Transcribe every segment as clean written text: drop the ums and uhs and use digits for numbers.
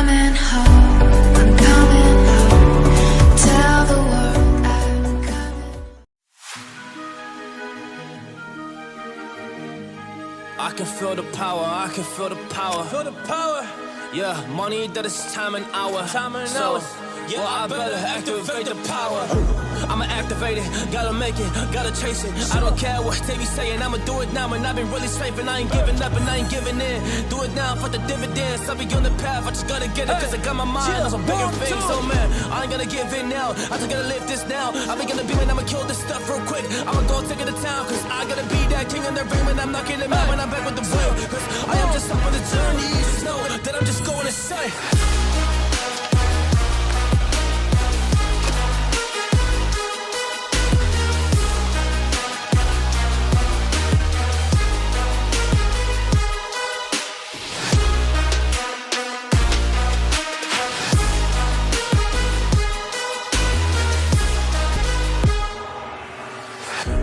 coming home, I'm coming home. Tell the world I'm coming. I can feel the power, I can feel the power. Feel the power. Yeah, money that is time and hour. Time and hours. Yeah, well, I better activate the power. I'ma activate it, gotta make it, gotta chase it. I don't care what they be saying, I'ma do it now. And I've been really straight, and I ain't giving up and I ain't giving in. Do it now for the dividends. I'll be on the path, I just gotta get it. Cause I got my mind on some bigger things. So man, I ain't gonna give in now, I just gotta live this now. I be gonna be when I'ma kill this stuff real quick. I'ma go take it to town, cause I gotta be that king in the ring. When I'm knocking them out, when I'm back with the wheel. Cause I am just up on the journey, just know that I'm just going insane.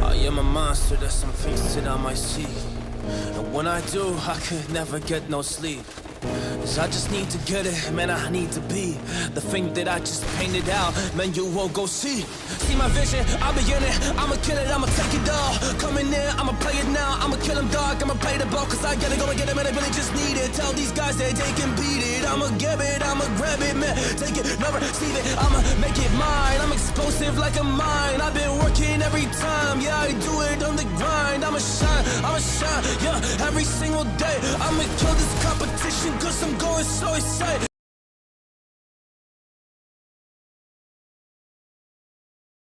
I am a monster, there's some things that I might see. And when I do, I could never get no sleep. Cause I just need to get it, man, I need to be the thing that I just painted out, man, you won't go see. See my vision, I'll be in it, I'ma kill it, I'ma take it all. Coming in, I'ma play it now, I'ma kill him dark, I'ma play the ball. Cause I gotta go and get him and I really just need it. Tell these guys that they can beat it, I'ma give it, I'ma grab it, man. Take it, never receive it, I'ma make it mine. I'm explosive like a mine, I've been working every time. Yeah, I do it on the grind, I'ma shine, yeah, every single day. I'ma kill this competition cause I'm going so excited.